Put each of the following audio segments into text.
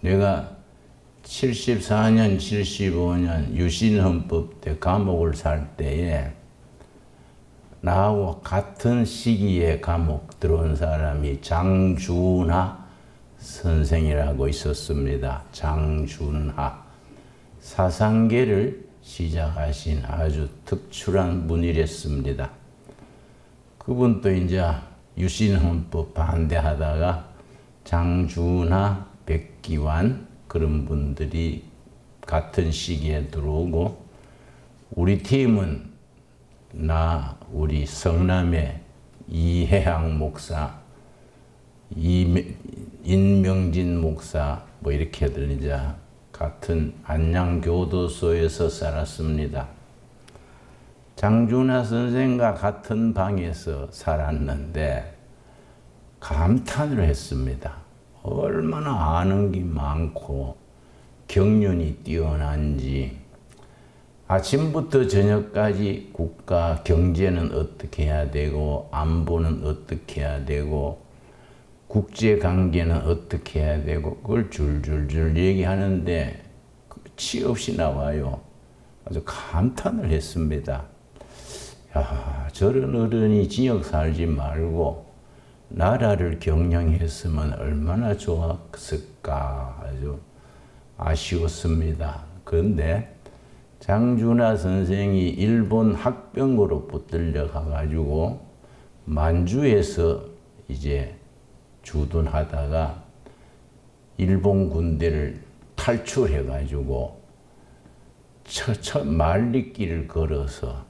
내가 74년, 75년 유신헌법 때 감옥을 살 때에 나하고 같은 시기에 감옥 들어온 사람이 장준하 선생이라고 있었습니다. 장준하. 사상계를 시작하신 아주 특출한 분이랬습니다. 그분도 이제 유신헌법 반대하다가 장준하, 백기환 그런 분들이 같은 시기에 들어오고, 우리 팀은 우리 성남의 이해향 목사, 인명진 목사 뭐 이렇게들 이제 같은 안양교도소에서 살았습니다. 장준하 선생과 같은 방에서 살았는데 감탄을 했습니다. 얼마나 아는 게 많고 경륜이 뛰어난지. 아침부터 저녁까지 국가 경제는 어떻게 해야 되고, 안보는 어떻게 해야 되고, 국제관계는 어떻게 해야 되고, 그걸 줄줄줄 얘기하는데 끝이 없이 나와요. 아주 감탄을 했습니다. 야, 저런 어른이 지역 살지 말고 나라를 경영했으면 얼마나 좋았을까. 아주 아쉬웠습니다. 그런데 장준하 선생이 일본 학병으로 붙들려 가가지고 만주에서 이제 주둔하다가 일본 군대를 탈출해가지고 첫 만리길을 걸어서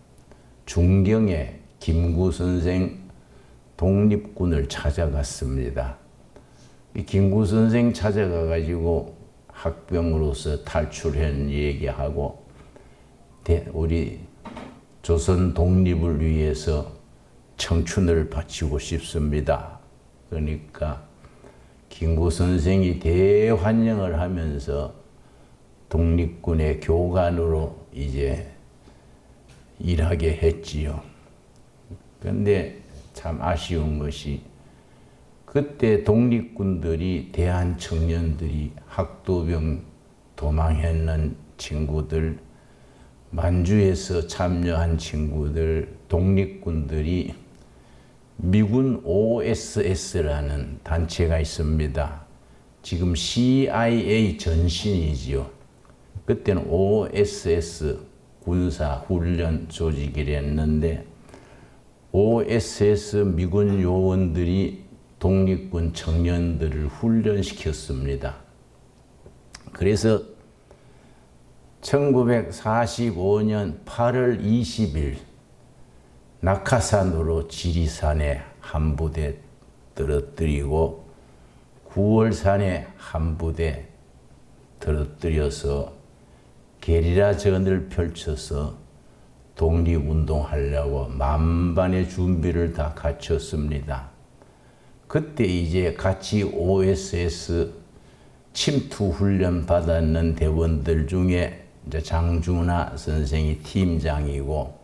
중경에 김구 선생 독립군을 찾아갔습니다. 이 김구 선생 찾아가가지고 학병으로서 탈출한 얘기하고, 우리 조선 독립을 위해서 청춘을 바치고 싶습니다. 그러니까 김구 선생이 대환영을 하면서 독립군의 교관으로 이제 일하게 했지요. 그런데 참 아쉬운 것이, 그때 독립군들이, 대한 청년들이 학도병 도망했는 친구들, 만주에서 참여한 친구들, 독립군들이 미군 OSS라는 단체가 있습니다. 지금 CIA 전신이지요. 그때는 OSS 군사훈련 조직이랬는데, OSS 미군 요원들이 독립군 청년들을 훈련시켰습니다. 그래서 1945년 8월 20일 낙하산으로 지리산에 한 부대 떨어뜨리고 9월산에 한 부대 떨어뜨려서 게리라전을 펼쳐서 독립운동하려고 만반의 준비를 다 갖췄습니다. 그때 이제 같이 OSS 침투 훈련 받았는 대원들 중에 이제 장준하 선생이 팀장이고,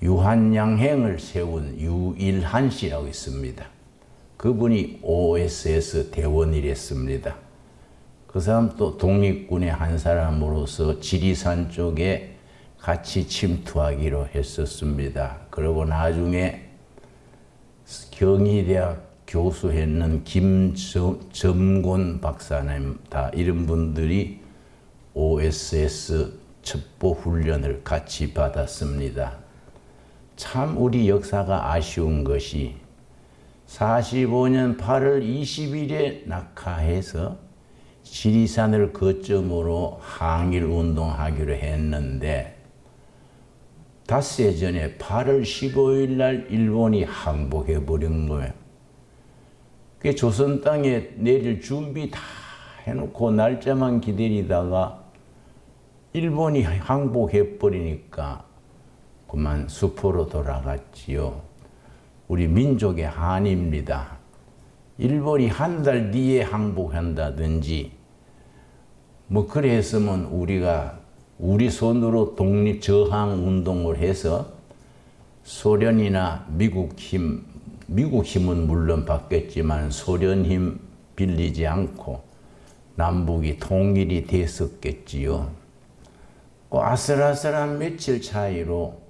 유한양행을 세운 유일한 씨라고 있습니다. 그분이 OSS 대원이랬습니다. 그 사람 또 독립군의 한 사람으로서 지리산 쪽에 같이 침투하기로 했었습니다. 그리고 나중에 경희대학 교수했는 김점곤 박사님, 다 이런 분들이 OSS 첩보 훈련을 같이 받았습니다. 참 우리 역사가 아쉬운 것이 45년 8월 20일에 낙하해서 지리산을 거점으로 항일 운동하기로 했는데, 닷새 전에 8월 15일 날 일본이 항복해버린 거예요. 그 조선 땅에 내릴 준비 다 해놓고 날짜만 기다리다가 일본이 항복해버리니까 그만 수포로 돌아갔지요. 우리 민족의 한입니다. 일본이 한 달 뒤에 항복한다든지 뭐 그랬으면 우리가 우리 손으로 독립 저항 운동을 해서 소련이나 미국 힘은 물론 받겠지만 소련 힘 빌리지 않고 남북이 통일이 됐었겠지요. 그 아슬아슬한 며칠 차이로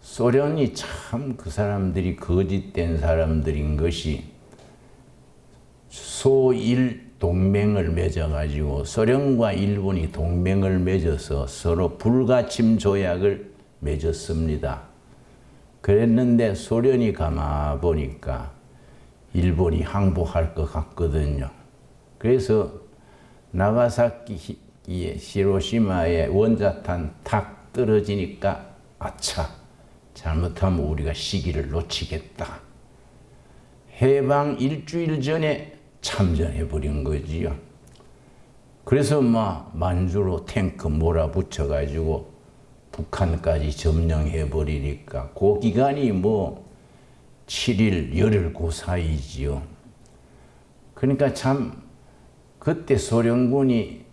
소련이 참 그 사람들이 거짓된 사람들인 것이 소일 동맹을 맺어가지고 소련과 일본이 동맹을 맺어서 서로 불가침 조약을 맺었습니다. 그랬는데 소련이 가만 보니까 일본이 항복할 것 같거든요. 그래서 나가사키의 히로시마에 원자탄 탁 떨어지니까 아차, 잘못하면 우리가 시기를 놓치겠다. 해방 일주일 전에 참전해버린 거지요. 그래서 만주로 탱크 몰아붙여가지고 북한까지 점령해버리니까 그 기간이 7일, 열흘 그 사이지요. 그러니까 참 그때 소련군이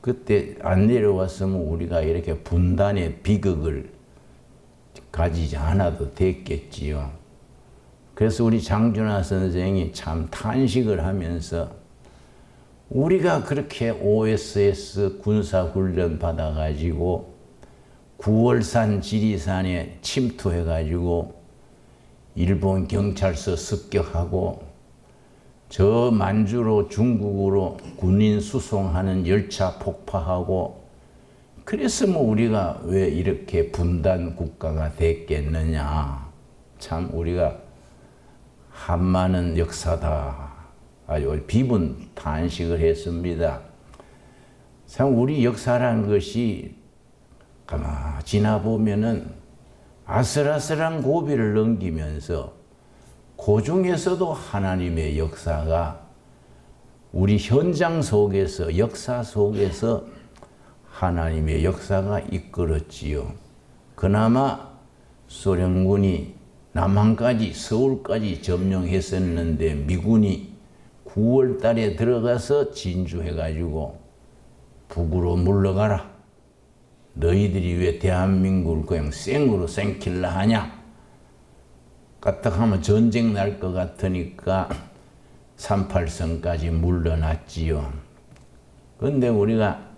그때 안 내려왔으면 우리가 이렇게 분단의 비극을 가지지 않아도 됐겠지요. 그래서 우리 장준하 선생이 참 탄식을 하면서 우리가 그렇게 OSS 군사훈련 받아가지고 9월산 지리산에 침투해가지고 일본 경찰서 습격하고 저 만주로 중국으로 군인 수송하는 열차 폭파하고 그래서 우리가 왜 이렇게 분단 국가가 됐겠느냐. 참 우리가 한많은 역사다. 아주 비분 탄식을 했습니다. 참 우리 역사라는 것이 가만 지나보면은 아슬아슬한 고비를 넘기면서 그 중에서도 하나님의 역사가 우리 현장 속에서 역사 속에서 하나님의 역사가 이끌었지요. 그나마 소련군이 남한까지 서울까지 점령했었는데 미군이 9월 달에 들어가서 진주해가지고 북으로 물러가라. 너희들이 왜 대한민국을 그냥 생으로 생킬라 하냐? 까딱하면 전쟁 날 것 같으니까 38선까지 물러났지요. 그런데 우리가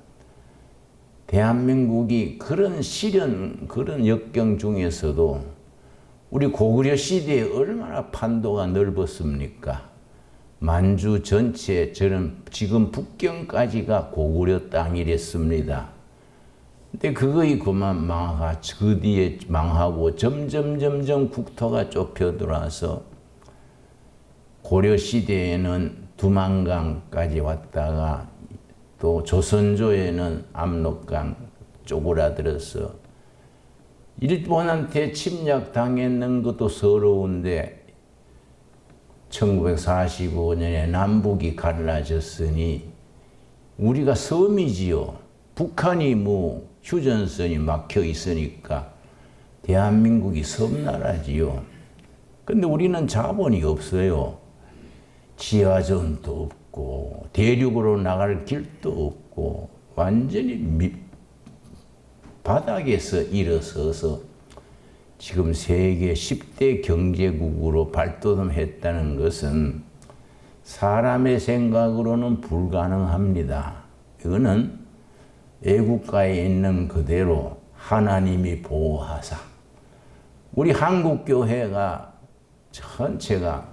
대한민국이 그런 시련, 그런 역경 중에서도 우리 고구려 시대에 얼마나 판도가 넓었습니까? 만주 전체 저는 지금 북경까지가 고구려 땅이랬습니다. 근데 그거이 그만 망하, 그 뒤에 망하고 점점 국토가 좁혀 들어와서 고려 시대에는 두만강까지 왔다가 또 조선조에는 압록강 쪼그라들어서 일본한테 침략당했는 것도 서러운데 1945년에 남북이 갈라졌으니 우리가 섬이지요. 북한이 휴전선이 막혀 있으니까 대한민국이 섬나라지요. 근데 우리는 자본이 없어요. 지하전도 없고 대륙으로 나갈 길도 없고 완전히 바닥에서 일어서서 지금 세계 10대 경제국으로 발돋움했다는 것은 사람의 생각으로는 불가능합니다. 이거는 애국가에 있는 그대로 하나님이 보호하사 우리 한국교회가 전체가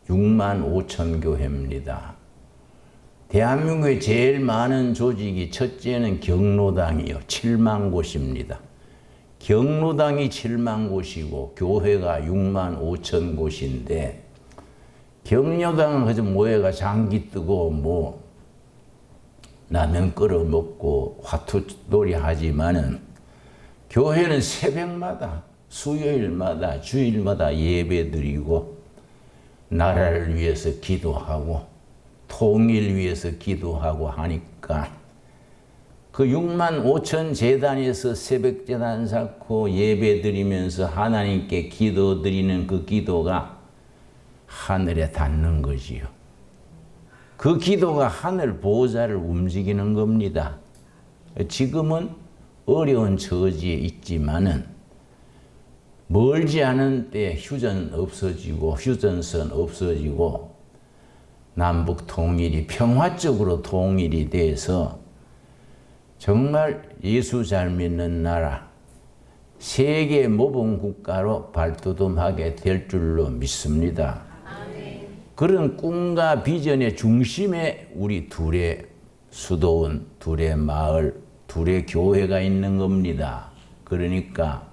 6만 5천 교회입니다. 대한민국에 제일 많은 조직이 첫째는 경로당이요. 7만 곳입니다. 경로당이 7만 곳이고 교회가 6만 5천 곳인데 경로당은 그저 모여가 장기 뜨고 라면 끓여 먹고 화투놀이 하지만은 교회는 새벽마다 수요일마다 주일마다 예배 드리고 나라를 위해서 기도하고 통일 위해서 기도하고 하니까 그 6만 5천 재단에서 새벽 재단 쌓고 예배 드리면서 하나님께 기도 드리는 그 기도가 하늘에 닿는 것이요. 그 기도가 하늘 보호자를 움직이는 겁니다. 지금은 어려운 처지에 있지만은 멀지 않은 때 휴전 없어지고 휴전선 없어지고 남북 통일이 평화적으로 통일이 돼서 정말 예수 잘 믿는 나라, 세계 모범 국가로 발돋움하게 될 줄로 믿습니다. 아멘. 그런 꿈과 비전의 중심에 우리 둘의 수도원, 둘의 마을, 둘의 교회가 있는 겁니다. 그러니까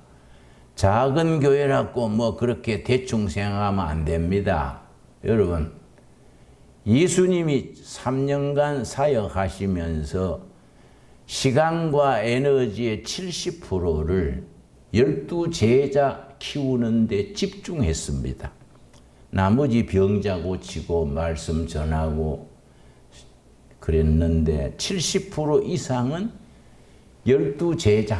작은 교회라고 뭐 그렇게 대충 생각하면 안 됩니다. 여러분, 예수님이 3년간 사역하시면서 시간과 에너지의 70%를 12제자 키우는 데 집중했습니다. 나머지 병자 고치고 말씀 전하고 그랬는데 70% 이상은 12제자.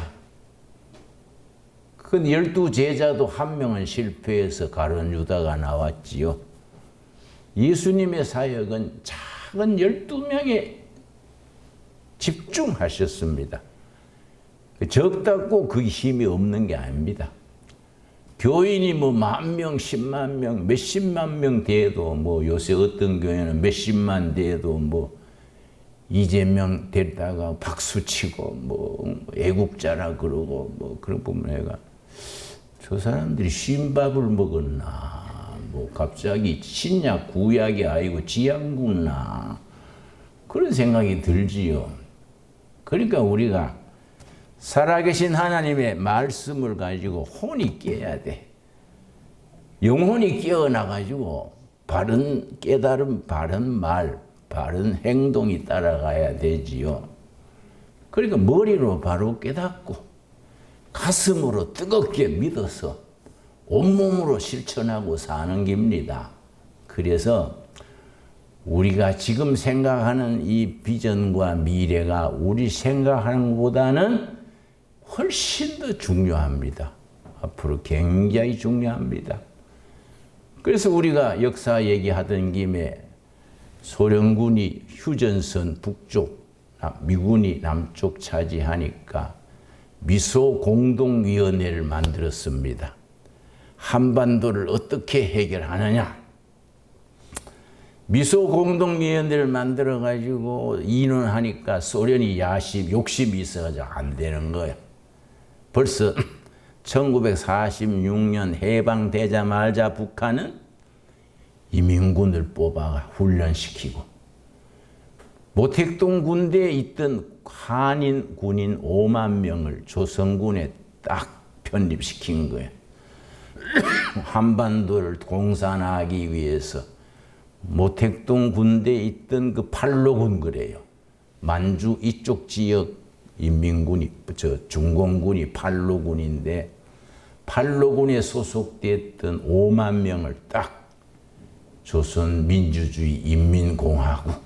그 12제자도 한 명은 실패해서 가룟 유다가 나왔지요. 예수님의 사역은 작은 12명에 집중하셨습니다. 적다고 그게 힘이 없는 게 아닙니다. 교인이 뭐 10,000명, 10만 명, 몇십만 명 돼도 뭐 요새 어떤 교회는 몇십만 돼도 뭐 이재명 데리다가 박수치고 뭐 애국자라 그러고 뭐 그런 보면 내가 저 사람들이 쉰밥을 먹었나 뭐 갑자기 신약 구약이 아니고 지향구나 그런 생각이 들지요. 그러니까 우리가 살아계신 하나님의 말씀을 가지고 혼이 깨야 돼. 영혼이 깨어나가지고 바른 깨달음, 바른 말, 바른 행동이 따라가야 되지요. 그러니까 머리로 바로 깨닫고 가슴으로 뜨겁게 믿어서 온몸으로 실천하고 사는 겁니다. 그래서 우리가 지금 생각하는 이 비전과 미래가 우리 생각하는 것보다는 훨씬 더 중요합니다. 앞으로 굉장히 중요합니다. 그래서 우리가 역사 얘기하던 김에 소련군이 휴전선 북쪽, 미군이 남쪽 차지하니까 미소 공동위원회를 만들었습니다. 한반도를 어떻게 해결하느냐? 미소 공동위원회를 만들어가지고 인원하니까 소련이 욕심이 있어가지고 안 되는 거예요. 벌써 1946년 해방되자마자 북한은 이민군을 뽑아가 훈련시키고 모택동 군대에 있던 한인 군인 5만 명을 조선군에 딱 편입시킨 거예요. 한반도를 공산하기 위해서 모택동 군대에 있던 그 팔로군 그래요. 만주 이쪽 지역 인민군이 중공군이 팔로군인데 팔로군에 소속됐던 5만 명을 딱 조선민주주의 인민공화국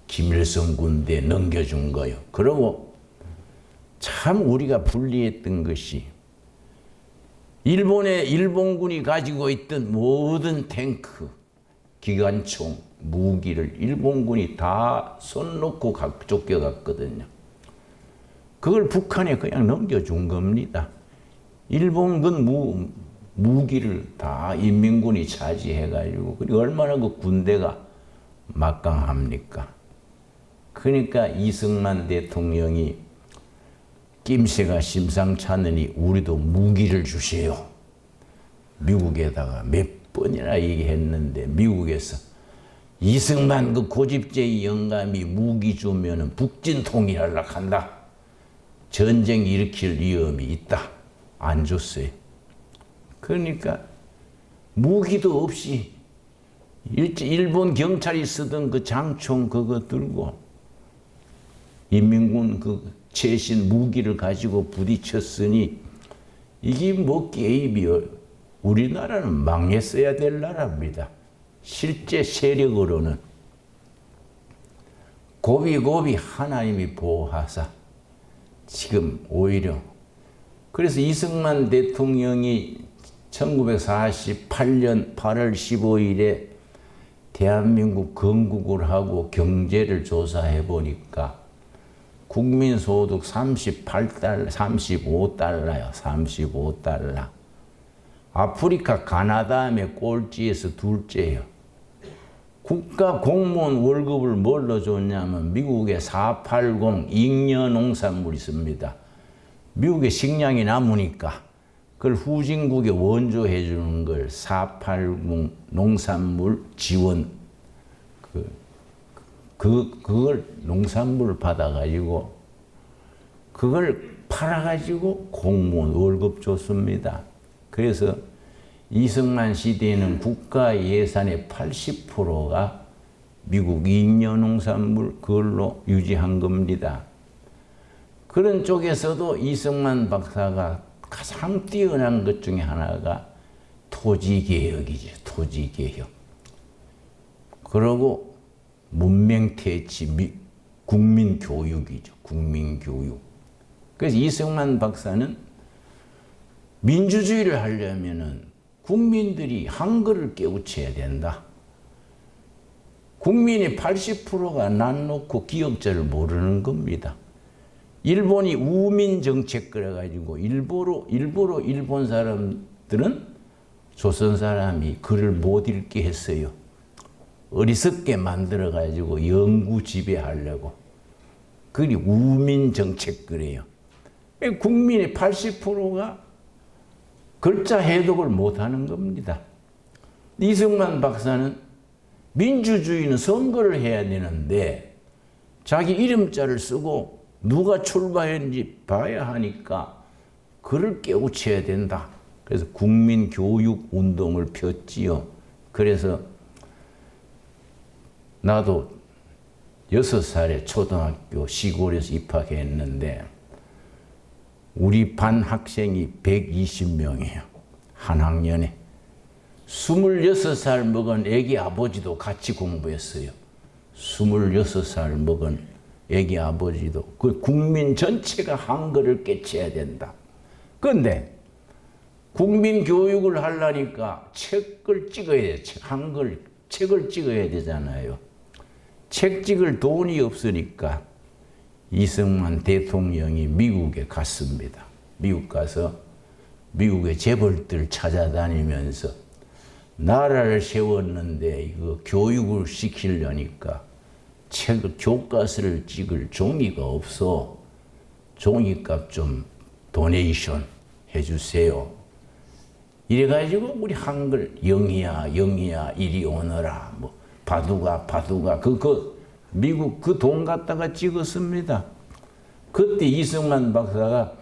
김일성 군대에 넘겨준 거예요. 그리고 참 우리가 불리했던 것이 일본군이 가지고 있던 모든 탱크, 기관총, 무기를 일본군이 다 손 놓고 쫓겨갔거든요. 그걸 북한에 그냥 넘겨준 겁니다. 일본군 무기를 다 인민군이 차지해가지고, 그리고 얼마나 그 군대가 막강합니까? 그러니까 이승만 대통령이 낌새가 심상찮으니 우리도 무기를 주세요. 미국에다가 몇 번이나 얘기했는데 미국에서 이승만 그 고집쟁이 영감이 무기 주면은 북진 통일하려고 한다. 전쟁 일으킬 위험이 있다. 안 줬어요. 그러니까 무기도 없이 일본 경찰이 쓰던 그 장총 그거 들고 인민군 그 최신 무기를 가지고 부딪혔으니 이게 뭐 게임이요. 우리나라는 망했어야 될 나라입니다. 실제 세력으로는 고비고비 하나님이 보호하사 지금 오히려 그래서 이승만 대통령이 1948년 8월 15일에 대한민국 건국을 하고 경제를 조사해 보니까 국민소득 38달러, 35달러요. 35달러. 아프리카 가나다음에 꼴찌에서 둘째예요. 국가 공무원 월급을 뭘로 줬냐면 미국의 480 잉여 농산물이 있습니다. 미국의 식량이 남으니까 그걸 후진국에 원조해 주는 걸 480 농산물 지원 그걸 농산물을 받아가지고 그걸 팔아가지고 공무원 월급 줬습니다. 그래서 이승만 시대에는 국가 예산의 80%가 미국 잉여 농산물 그걸로 유지한 겁니다. 그런 쪽에서도 이승만 박사가 가장 뛰어난 것 중에 하나가 토지개혁이죠. 토지개혁. 그리고 문명태치, 국민교육이죠. 국민교육. 그래서 이승만 박사는 민주주의를 하려면은 국민들이 한글을 깨우쳐야 된다. 국민의 80%가 난 놓고 기억자를 모르는 겁니다. 일본이 우민 정책 그래가지고 일부러 일본 사람들은 조선 사람이 글을 못 읽게 했어요. 어리석게 만들어가지고 영구 지배하려고. 그게 우민 정책 그래요. 국민의 80%가 글자 해독을 못하는 겁니다. 이승만 박사는 민주주의는 선거를 해야 되는데 자기 이름자를 쓰고 누가 출마했는지 봐야 하니까 그를 깨우쳐야 된다. 그래서 국민교육운동을 폈지요. 그래서 나도 6살에 초등학교 시골에서 입학했는데 우리 반 학생이 120명이에요. 한 학년에. 26살 먹은 애기 아버지도 같이 공부했어요. 26살 먹은 애기 아버지도. 그 국민 전체가 한글을 깨쳐야 된다. 그런데 국민 교육을 하려니까 책을 찍어야 돼요. 한글 책을 찍어야 되잖아요. 책 찍을 돈이 없으니까 이승만 대통령이 미국에 갔습니다. 미국 가서 미국의 재벌들 찾아다니면서 나라를 세웠는데 이거 교육을 시키려니까 책을 교과서를 찍을 종이가 없어. 종이값 좀 도네이션 해주세요. 이래가지고 우리 한글 영희야 영희야 이리 오너라 뭐 바두가 미국 그 돈 갖다가 찍었습니다. 그때 이승만 박사가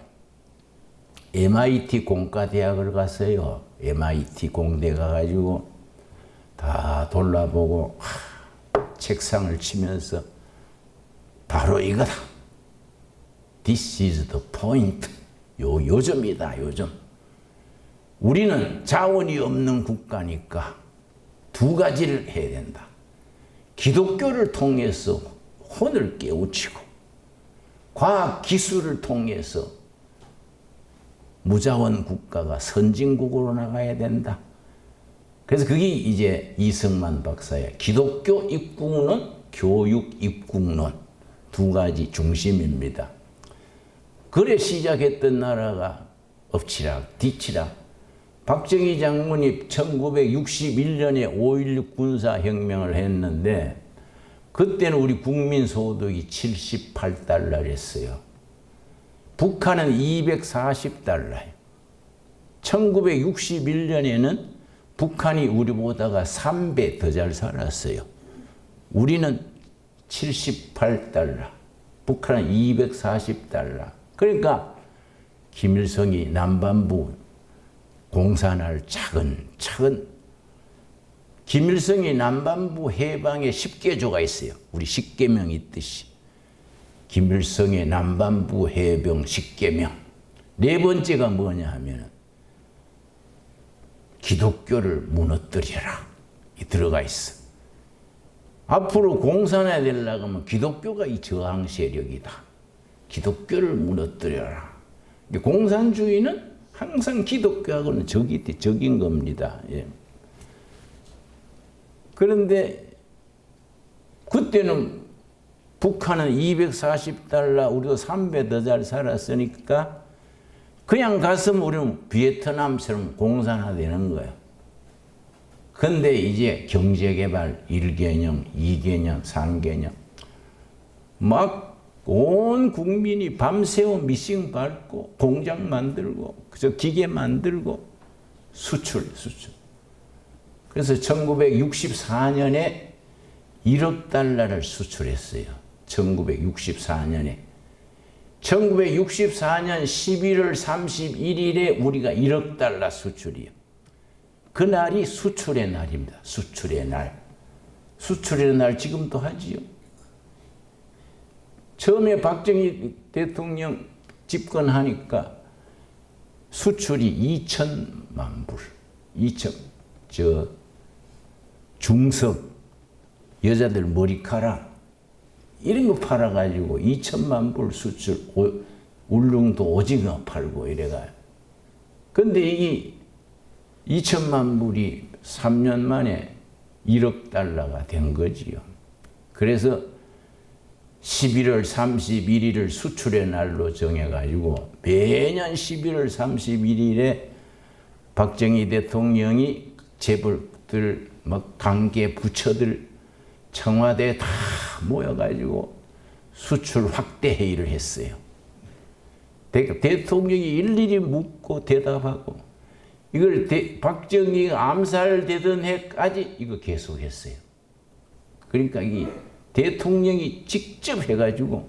MIT 공과대학을 갔어요. MIT 공대 가가지고 다 돌아보고 책상을 치면서 바로 이거다. This is the point. 요점이다, 요점. 우리는 자원이 없는 국가니까 두 가지를 해야 된다. 기독교를 통해서 혼을 깨우치고 과학 기술을 통해서 무자원 국가가 선진국으로 나가야 된다. 그래서 그게 이제 이승만 박사의 기독교 입국론, 교육 입국론 두 가지 중심입니다. 그래 시작했던 나라가 엎치락 뒤치락. 박정희 장군이 1961년에 5.16 군사혁명을 했는데 그때는 우리 국민 소득이 78달러였어요. 북한은 240달러예요. 1961년에는 북한이 우리보다가 3배 더 잘 살았어요. 우리는 78달러, 북한은 240달러. 그러니까 김일성이 남반부 공산할 차근차근 김일성이 남반부 해방에 10개조가 있어요. 우리 10계명 있듯이. 김일성의 남반부 해방 10계명. 네 번째가 뭐냐 하면 기독교를 무너뜨려라. 이 들어가 있어. 앞으로 공산화 되려고 하면 기독교가 이 저항 세력이다. 기독교를 무너뜨려라. 공산주의는 항상 기독교하고는 적인 겁니다. 예. 그런데 그때는 북한은 240달러, 우리도 3배 더 잘 살았으니까 그냥 갔으면 우리는 베트남처럼 공산화되는 거예요. 근데 이제 경제개발 1개년, 2개년, 3개년 막 온 국민이 밤새워 미싱 밟고 공장 만들고 그저 기계 만들고 수출. 그래서 1964년에 1억 달러를 수출했어요. 1964년에. 1964년 11월 31일에 우리가 1억 달러 수출이요. 그날이 수출의 날입니다. 수출의 날. 수출의 날 지금도 하지요. 처음에 박정희 대통령 집권하니까 수출이 2천만 불. 중석, 여자들 머리카락, 이런 거 팔아가지고 2천만 불 수출, 울릉도 오징어 팔고 이래가요. 근데 이 2천만 불이 3년 만에 1억 달러가 된 거지요. 그래서 11월 31일을 수출의 날로 정해가지고 매년 11월 31일에 박정희 대통령이 재벌들, 막 관계 부처들, 청와대에 다 모여가지고 수출 확대 회의를 했어요. 대통령이 일일이 묻고 대답하고 이걸 박정희가 암살되던 해까지 이거 계속했어요. 그러니까 이 대통령이 직접 해가지고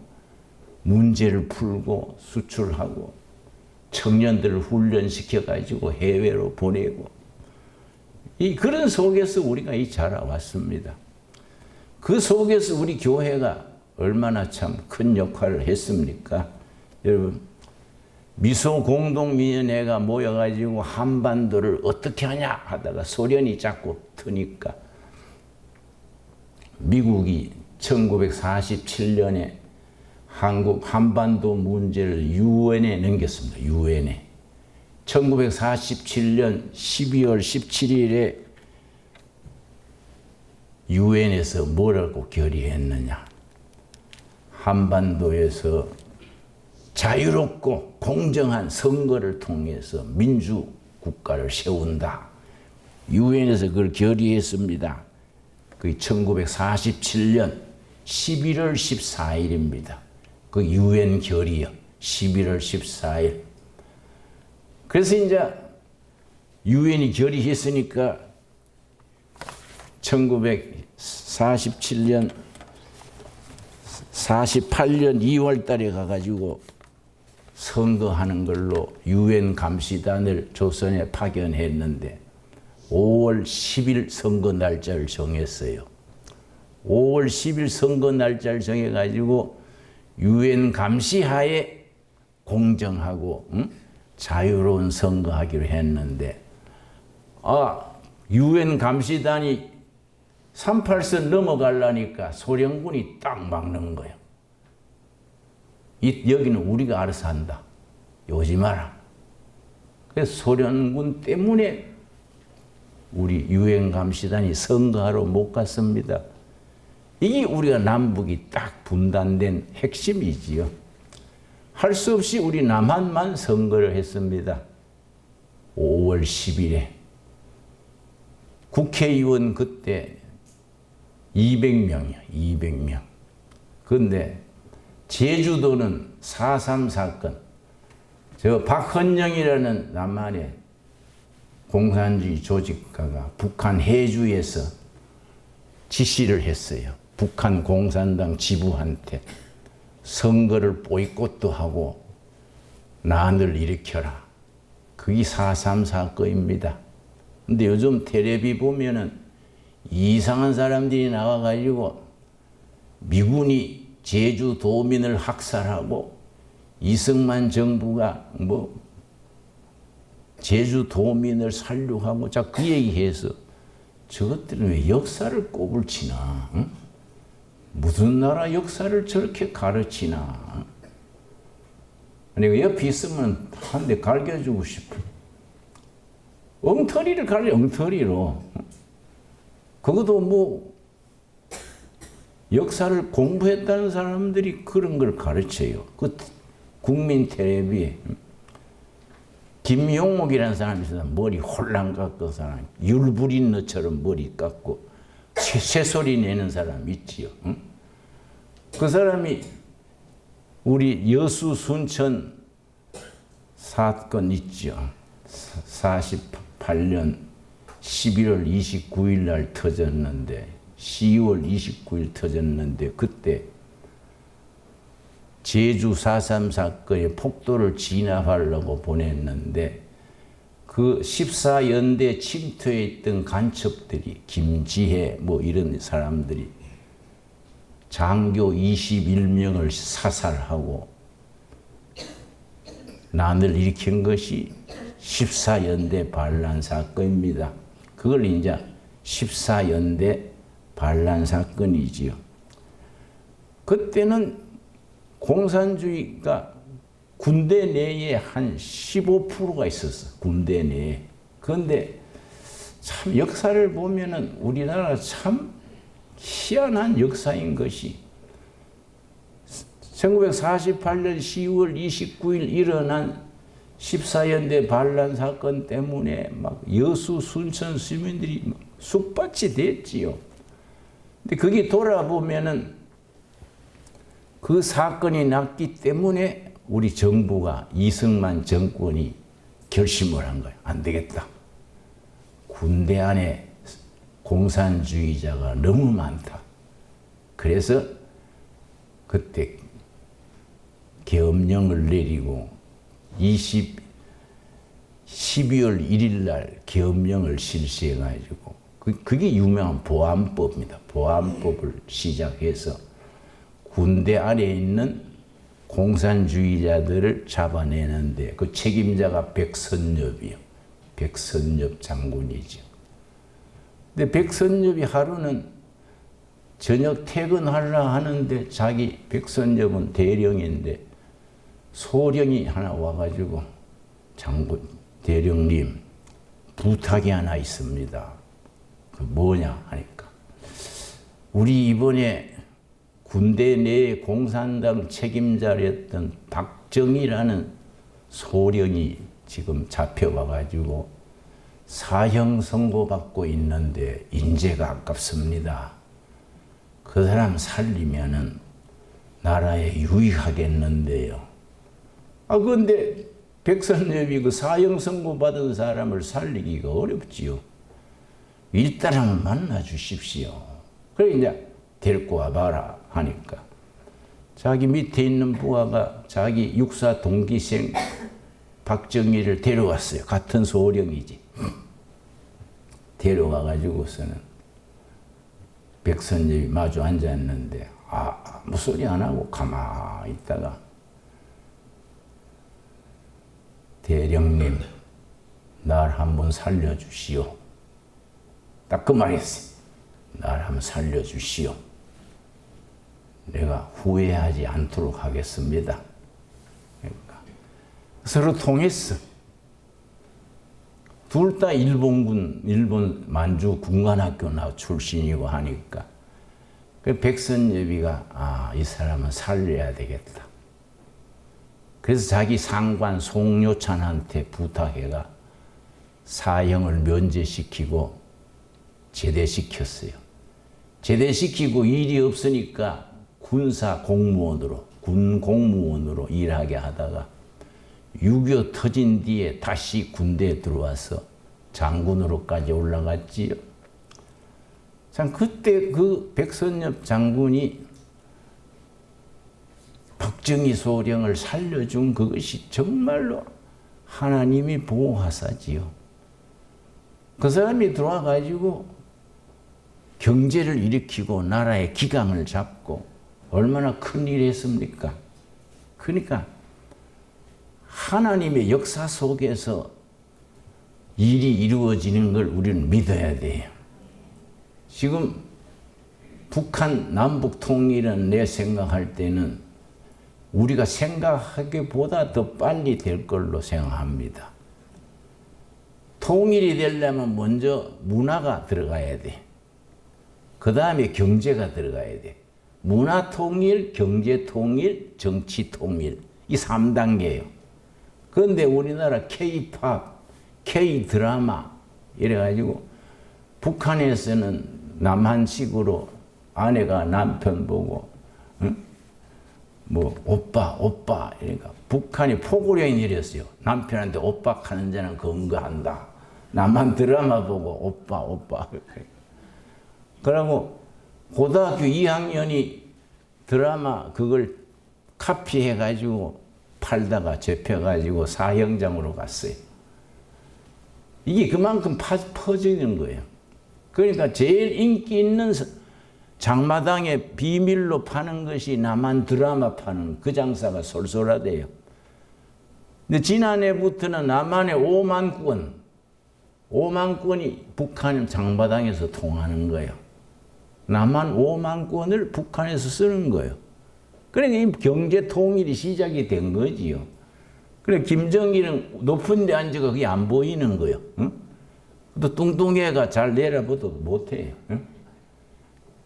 문제를 풀고 수출하고 청년들을 훈련시켜가지고 해외로 보내고 그런 속에서 우리가 자라왔습니다. 그 속에서 우리 교회가 얼마나 참 큰 역할을 했습니까? 여러분, 미소공동위원회가 모여가지고 한반도를 어떻게 하냐 하다가 소련이 자꾸 트니까 미국이 1947년에 한국 한반도 문제를 유엔에 넘겼습니다. 유엔에. 1947년 12월 17일에 유엔에서 뭐라고 결의했느냐. 한반도에서 자유롭고 공정한 선거를 통해서 민주국가를 세운다. 유엔에서 그걸 결의했습니다. 그 1947년 11월 14일입니다. 그 유엔 결의요. 11월 14일. 그래서 이제 유엔이 결의했으니까 1948년 2월 달에 가가지고 선거하는 걸로 유엔 감시단을 조선에 파견했는데 5월 10일 선거 날짜를 정했어요. 5월 10일 선거 날짜를 정해가지고 유엔 감시하에 공정하고 자유로운 선거하기로 했는데 유엔 감시단이 38선 넘어가려니까 소련군이 딱 막는 거예요. 여기는 우리가 알아서 한다. 오지 마라. 그래서 소련군 때문에 우리 유엔 감시단이 선거하러 못 갔습니다. 이게 우리가 남북이 딱 분단된 핵심이지요. 할 수 없이 우리 남한만 선거를 했습니다. 5월 10일에. 국회의원 그때 200명이요. 200명. 그런데 제주도는 4.3 사건. 저 박헌영이라는 남한의 공산주의 조직가가 북한 해주에서 지시를 했어요. 북한 공산당 지부한테 선거를 보이콧도 하고 난을 일으켜라. 그게 4.3 사건입니다. 근데 요즘 텔레비 보면은 이상한 사람들이 나와가지고 미군이 제주도민을 학살하고 이승만 정부가 제주도민을 살육하고 자 그 얘기해서 저것들은 왜 역사를 꼽을 치나? 응? 무슨 나라 역사를 저렇게 가르치나? 아니 옆에 있으면 한 대 갈겨주고 싶어. 엉터리를 가르쳐 엉터리로. 그것도 역사를 공부했다는 사람들이 그런 걸 가르쳐요. 그 국민 텔레비에 김용옥이라는 사람이 있어서 머리 홀랑 깎은 사람, 율부린 너처럼 머리 깎고 새소리 내는 사람 있지요. 응? 그 사람이 우리 여수 순천 사건 있죠. 48년 11월 29일 날 터졌는데 10월 29일 터졌는데 그때 제주 4.3 사건의 폭도를 진압하려고 보냈는데 그 14연대 침투에 있던 간첩들이 김지혜 뭐 이런 사람들이 장교 21명을 사살하고 난을 일으킨 것이 14연대 반란 사건입니다. 그걸 이제 14연대 반란 사건이지요. 그때는 공산주의가 군대 내에 한 15%가 있었어. 군대 내에. 그런데 참 역사를 보면은 우리나라 참 희한한 역사인 것이 1948년 10월 29일 일어난 14연대 반란 사건 때문에 막 여수 순천 시민들이 쑥밭이 됐지요. 근데 거기 돌아보면은 그 사건이 났기 때문에 우리 정부가 이승만 정권이 결심을 한 거예요. 안 되겠다. 군대 안에 공산주의자가 너무 많다. 그래서 그때 계엄령을 내리고 12월 1일 날 계엄령을 실시해가지고 그게 유명한 보안법입니다. 보안법을 시작해서 군대 안에 있는 공산주의자들을 잡아내는데 그 책임자가 백선엽이요. 백선엽 장군이죠. 근데 백선엽이 하루는 저녁 퇴근하려 하는데 자기 백선엽은 대령인데 소령이 하나 와가지고 장군 대령님 부탁이 하나 있습니다. 그 뭐냐 하니까 우리 이번에 군대 내에 공산당 책임자였던 박정희라는 소령이 지금 잡혀가가지고 사형 선고받고 있는데 인재가 아깝습니다. 그 사람 살리면은 나라에 유익하겠는데요. 그런데 백선엽이 그 사형 선고받은 사람을 살리기가 어렵지요. 일단은 만나 주십시오. 그래 이제 데리고 와봐라 하니까 자기 밑에 있는 부하가 자기 육사 동기생 박정희를 데려왔어요. 같은 소령이지. 데려와가지고서는 백선엽이 마주 앉았는데 아무 소리 안 하고 가만히 있다가 대령님 날 한번 살려주시오. 딱 그 말이었어요. 날 한번 살려주시오. 내가 후회하지 않도록 하겠습니다. 그러니까 서로 통했어. 둘 다 일본 만주 군관학교 출신이고 하니까 그 백선엽이가 이 사람은 살려야 되겠다. 그래서 자기 상관 송요찬한테 부탁해가 사형을 면제시키고 제대시켰어요. 제대시키고 일이 없으니까 군사 공무원으로, 군 공무원으로 일하게 하다가 6.25 터진 뒤에 다시 군대에 들어와서 장군으로까지 올라갔지요. 참 그때 그 백선엽 장군이 박정희 소령을 살려준 그것이 정말로 하나님이 보호하사지요. 그 사람이 들어와가지고 경제를 일으키고 나라의 기강을 잡고 얼마나 큰일 했습니까? 그러니까 하나님의 역사 속에서 일이 이루어지는 걸 우리는 믿어야 돼요. 지금 북한 남북 통일은 내 생각할 때는 우리가 생각하기보다 더 빨리 될 걸로 생각합니다. 통일이 되려면 먼저 문화가 들어가야 돼. 그 다음에 경제가 들어가야 돼. 문화 통일, 경제 통일, 정치 통일. 이 3단계예요. 그런데 우리나라 K-팝, K-드라마 이래가지고 북한에서는 남한식으로 아내가 남편 보고 응? 뭐 오빠 오빠 이러니까 북한이 포고령이 내렸어요. 남편한테 오빠 하는 자는 건거한다. 남한 드라마 보고 오빠 오빠. 그러고 고등학교 2학년이 드라마 그걸 카피해가지고 팔다가 잡혀가지고 사형장으로 갔어요. 이게 그만큼 퍼지는 거예요. 그러니까 제일 인기 있는 장마당에 비밀로 파는 것이 남한 드라마 파는 그 장사가 솔솔하대요. 근데 지난해부터는 남한의 5만 건이 북한 장마당에서 통하는 거예요. 남한 5만 건을 북한에서 쓰는 거예요. 그러니까 이 경제 통일이 시작이 된 거지요. 그래 김정일은 높은 데 앉아가 그게 안 보이는 거예요. 응? 또 뚱뚱해가 잘 내려봐도 못해요. 응?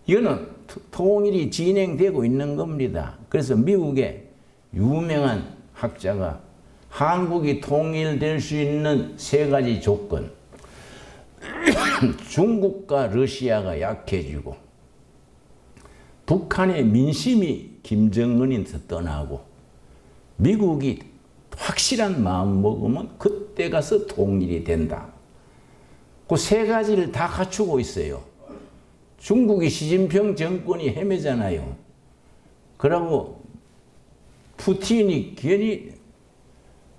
이거는 통일이 진행되고 있는 겁니다. 그래서 미국의 유명한 학자가 한국이 통일될 수 있는 3가지 조건. 중국과 러시아가 약해지고 북한의 민심이 김정은한테 떠나고 미국이 확실한 마음 먹으면 그때 가서 통일이 된다. 그 3가지를 다 갖추고 있어요. 중국이 시진핑 정권이 헤매잖아요. 그러고 푸틴이 괜히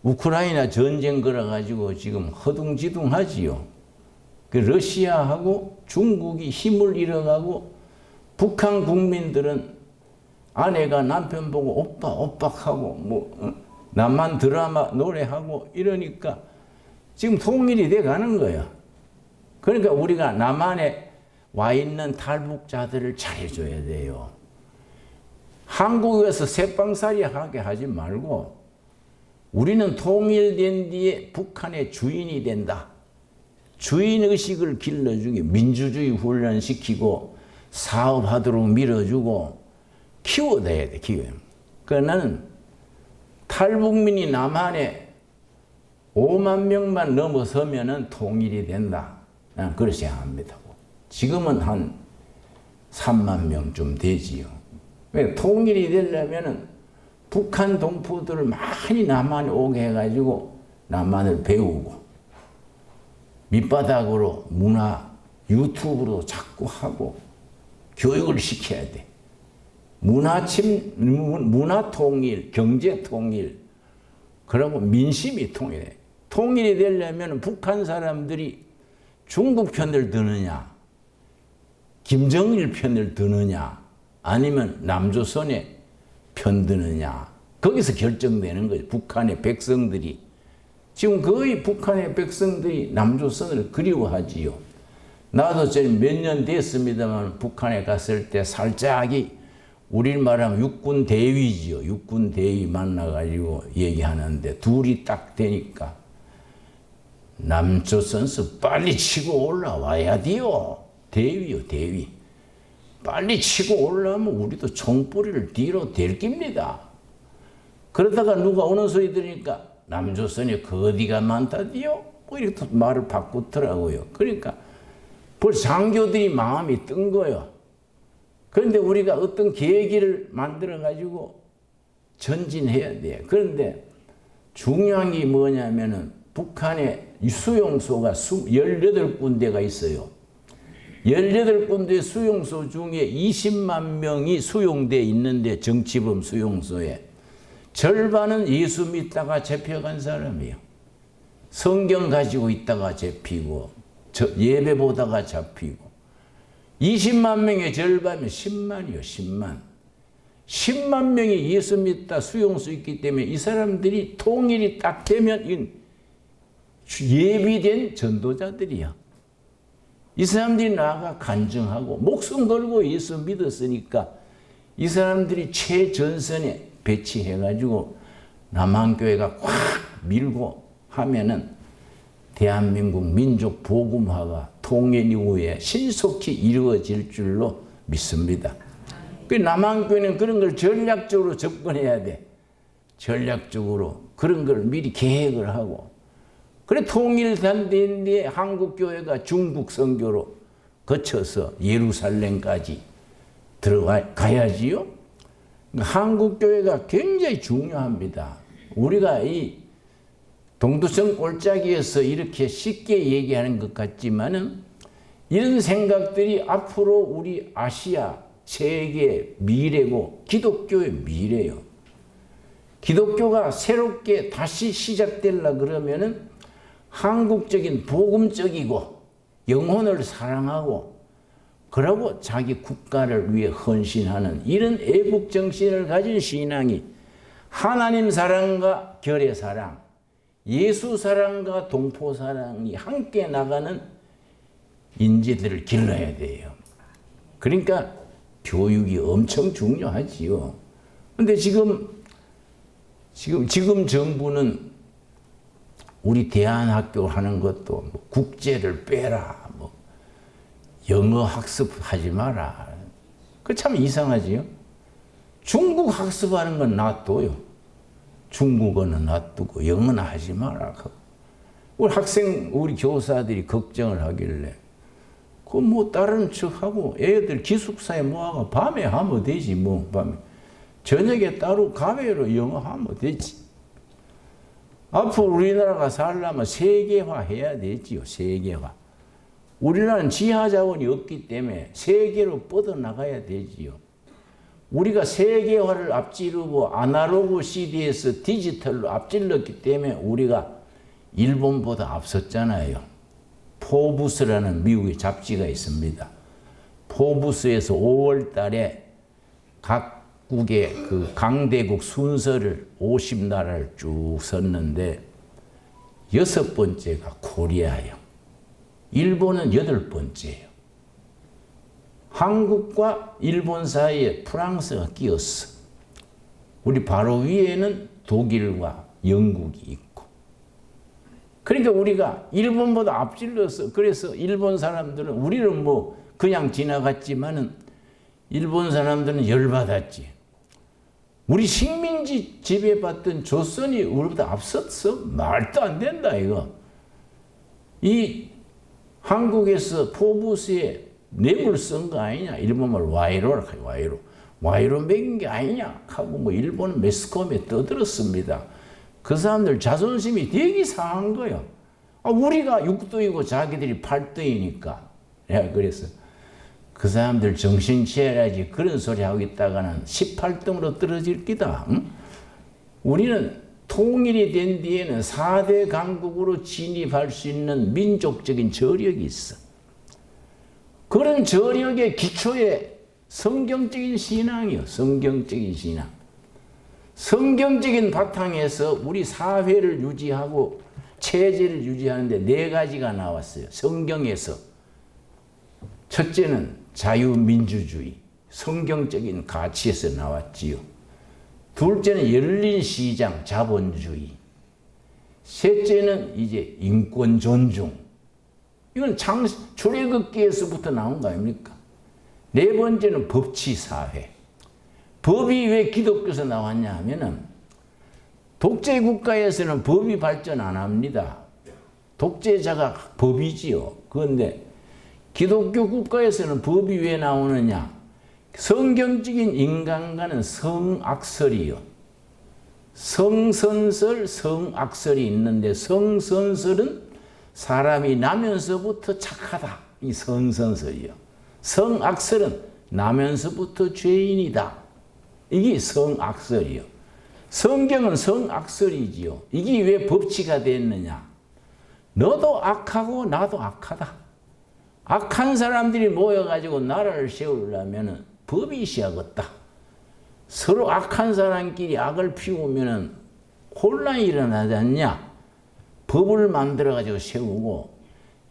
우크라이나 전쟁 걸어가지고 지금 허둥지둥하지요. 그 러시아하고 중국이 힘을 잃어가고 북한 국민들은 아내가 남편 보고 오빠 오빠 하고 뭐 남한 드라마 노래하고 이러니까 지금 통일이 돼 가는 거야. 그러니까 우리가 남한에 와 있는 탈북자들을 잘해줘야 돼요. 한국에서 새빵살이 하게 하지 말고 우리는 통일된 뒤에 북한의 주인이 된다. 주인의식을 길러주기, 민주주의 훈련시키고 사업하도록 밀어주고 키워내야 돼, 키워야 돼. 그러니까 나는 탈북민이 남한에 5만 명만 넘어서면은 통일이 된다. 나는 그렇게 생각합니다. 지금은 한 3만 명쯤 되지요. 왜 통일이 되려면은 북한 동포들을 많이 남한에 오게 해가지고 남한을 배우고 밑바닥으로 문화 유튜브로 자꾸 하고 교육을 시켜야 돼. 문화 통일, 경제 통일, 그러고 민심이 통일해. 통일이 되려면 북한 사람들이 중국 편을 드느냐, 김정일 편을 드느냐, 아니면 남조선의 편 드느냐. 거기서 결정되는 거죠. 북한의 백성들이. 지금 거의 북한의 백성들이 남조선을 그리워하지요. 나도 지금 몇 년 됐습니다만 북한에 갔을 때 살짝이 우리 말하면 육군 대위지요. 육군 대위 만나가지고 얘기하는데 둘이 딱 되니까 남조선서 빨리 치고 올라와야 돼요. 대위요, 대위. 빨리 치고 올라오면 우리도 총뿌리를 뒤로 들깁니다. 그러다가 누가 오는 소리 들으니까 남조선이 그 어디가 많다디요? 뭐 이렇게 또 말을 바꾸더라고요. 그러니까 벌써 장교들이 마음이 뜬 거예요. 그런데 우리가 어떤 계기를 만들어가지고 전진해야 돼요. 그런데 중요한 게 뭐냐면은 북한에 수용소가 18군데가 있어요. 18군데 수용소 중에 20만 명이 수용돼 있는데 정치범 수용소에 절반은 예수 믿다가 잡혀간 사람이에요. 성경 가지고 있다가 잡히고 예배 보다가 잡히고 20만 명의 절반이면 10만이요. 10만. 10만 명이 예수 믿다 수용소 있기 때문에 이 사람들이 통일이 딱 되면 예비된 전도자들이야. 이 사람들이 나아가 간증하고 목숨 걸고 예수 믿었으니까 이 사람들이 최전선에 배치해가지고 남한교회가 꽉 밀고 하면은 대한민국 민족 복음화가 통일 이후에 신속히 이루어질 줄로 믿습니다. 그 남한교회는 그런 걸 전략적으로 접근해야 돼. 전략적으로 그런 걸 미리 계획을 하고 그래 통일된 뒤에 한국교회가 중국 선교로 거쳐서 예루살렘까지 들어가야지요. 한국교회가 굉장히 중요합니다. 우리가 이 동두천 골짜기에서 이렇게 쉽게 얘기하는 것 같지만은 이런 생각들이 앞으로 우리 아시아, 세계의 미래고 기독교의 미래요. 기독교가 새롭게 다시 시작되려 그러면은 한국적인 복음적이고 영혼을 사랑하고 그러고 자기 국가를 위해 헌신하는 이런 애국 정신을 가진 신앙이 하나님 사랑과 결의 사랑, 예수 사랑과 동포 사랑이 함께 나가는 인재들을 길러야 돼요. 그러니까 교육이 엄청 중요하지요. 근데 지금 정부는 우리 대안학교 하는 것도 뭐 국제를 빼라, 뭐 영어 학습하지 마라. 그 참 이상하지요. 중국 학습하는 건 놔둬요. 중국어는 놔두고 영어는 하지 마라. 우리 교사들이 걱정을 하길래 그 뭐 다른 척하고 애들 기숙사에 모아가 밤에 하면 되지 뭐 밤에 저녁에 따로 가외로 영어 하면 되지. 앞으로 우리나라가 살려면 세계화 해야 되지요. 세계화. 우리나라는 지하 자원이 없기 때문에 세계로 뻗어나가야 되지요. 우리가 세계화를 앞지르고 아날로그 시대에서 디지털로 앞질렀기 때문에 우리가 일본보다 앞섰잖아요. 포브스라는 미국의 잡지가 있습니다. 포브스에서 5월 달에 각국의 그 강대국 순서를 50나라를 쭉 썼는데 6번째가 코리아예요. 일본은 8번째예요. 한국과 일본 사이에 프랑스가 끼었어. 우리 바로 위에는 독일과 영국이 있고. 그러니까 우리가 일본보다 앞질렀어. 그래서 일본 사람들은 우리는 뭐 그냥 지나갔지만은 일본 사람들은 열받았지. 우리 식민지 지배받던 조선이 우리보다 앞섰어? 말도 안 된다 이거. 이 한국에서 포브스에 뇌물 쓴 거 아니냐. 일본말 와이로라 해요. 와이로 먹인 게 아니냐 하고 뭐 일본 매스컴에 떠들었습니다. 그 사람들 자존심이 되게 상한 거예요. 우리가 6등이고 자기들이 8등이니까. 내가 그래서 그 사람들 정신 차려야지 그런 소리 하고 있다가는 18등으로 떨어질 기다. 응? 우리는 통일이 된 뒤에는 4대 강국으로 진입할 수 있는 민족적인 저력이 있어. 그런 저력의 기초에 성경적인 신앙이요. 성경적인 신앙. 성경적인 바탕에서 우리 사회를 유지하고 체제를 유지하는데 4가지가 나왔어요. 성경에서. 첫째는 자유민주주의, 성경적인 가치에서 나왔지요. 둘째는 열린 시장, 자본주의. 셋째는 이제 인권 존중. 이건 출애굽기에서부터 나온 거 아닙니까? 네 번째는 법치사회. 법이 왜 기독교에서 나왔냐 하면은 독재 국가에서는 법이 발전 안 합니다. 독재자가 법이지요. 그런데 기독교 국가에서는 법이 왜 나오느냐? 성경적인 인간과는 성악설이요. 성선설, 성악설이 있는데 성선설은 사람이 나면서부터 착하다. 이 성선설이요. 성악설은 나면서부터 죄인이다. 이게 성악설이요. 성경은 성악설이지요. 이게 왜 법치가 됐느냐? 너도 악하고 나도 악하다. 악한 사람들이 모여가지고 나라를 세우려면 법이 있어야겠다. 서로 악한 사람끼리 악을 피우면 혼란이 일어나지 않냐? 법을 만들어가지고 세우고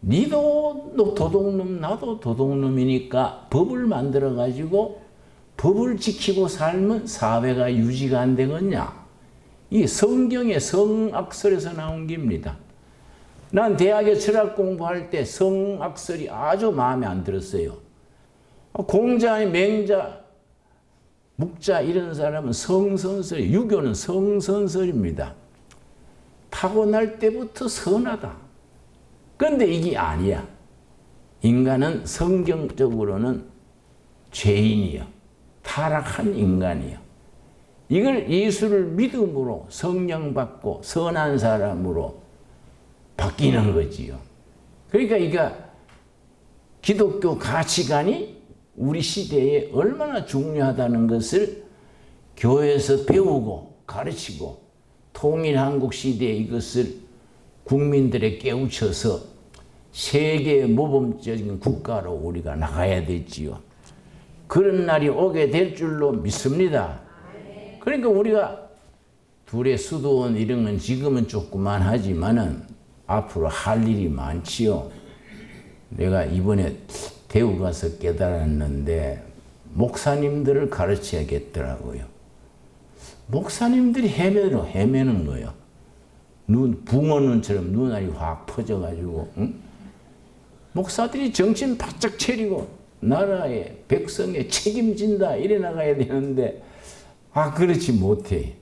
니도 도둑놈 나도 도둑놈이니까 법을 만들어가지고 법을 지키고 살면 사회가 유지가 안 되겠냐? 이 성경의 성악설에서 나온 겁니다. 난 대학에 철학 공부할 때 성악설이 아주 마음에 안 들었어요. 공자의 맹자 묵자 이런 사람은 성선설, 유교는 성선설입니다. 타고날 때부터 선하다. 그런데 이게 아니야. 인간은 성경적으로는 죄인이요. 타락한 인간이요. 이걸 예수를 믿음으로 성령 받고 선한 사람으로 바뀌는 거지요. 그러니까 이게 기독교 가치관이 우리 시대에 얼마나 중요하다는 것을 교회에서 배우고 가르치고 통일한국 시대에 이것을 국민들에 깨우쳐서 세계 모범적인 국가로 우리가 나가야 되지요. 그런 날이 오게 될 줄로 믿습니다. 그러니까 우리가 둘의 수도원 이런 건 지금은 조그만 하지만은 앞으로 할 일이 많지요. 내가 이번에 대구 가서 깨달았는데 목사님들을 가르쳐야겠더라고요. 목사님들이 헤매는 거예요. 붕어 눈처럼 눈알이 확 퍼져가지고, 응? 목사들이 정신 바짝 차리고 나라의 백성에 책임진다 이래 나가야 되는데 그렇지 못해.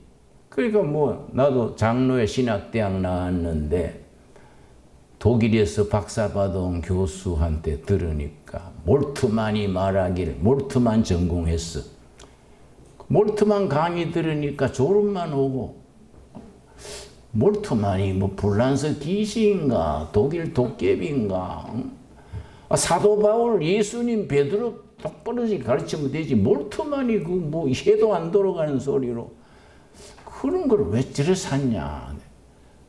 그러니까 뭐 나도 장로의 신학대학 나왔는데 독일에서 박사 받아온 교수한테 들으니까 몰트만이 말하기를, 몰트만 전공했어. 몰트만 강의 들으니까 졸음만 오고, 몰트만이 뭐 불란서 귀신인가 독일 도깨비인가, 사도 바울 예수님 베드로 똑바로지 가르치면 되지, 몰트만이 그 뭐 해도 안 돌아가는 소리로 그런 걸 왜 저래 샀냐.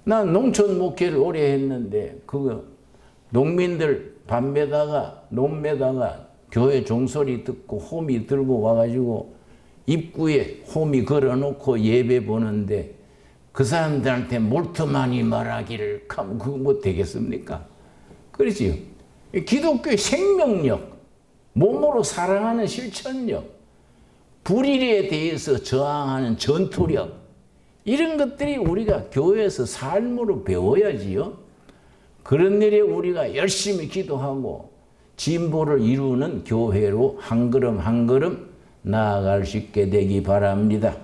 난 농촌 목회를 오래 했는데 그거 농민들 논 매다가 교회 종소리 듣고 호미 들고 와가지고 입구에 호미 걸어놓고 예배 보는데 그 사람들한테 몰트만이 말하기를 하면 그거 뭐 되겠습니까? 그렇지요. 기독교의 생명력, 몸으로 사랑하는 실천력, 불의에 대해서 저항하는 전투력, 이런 것들이 우리가 교회에서 삶으로 배워야지요. 그런 일에 우리가 열심히 기도하고 진보를 이루는 교회로 한 걸음 한 걸음 나아갈 수 있게 되기 바랍니다.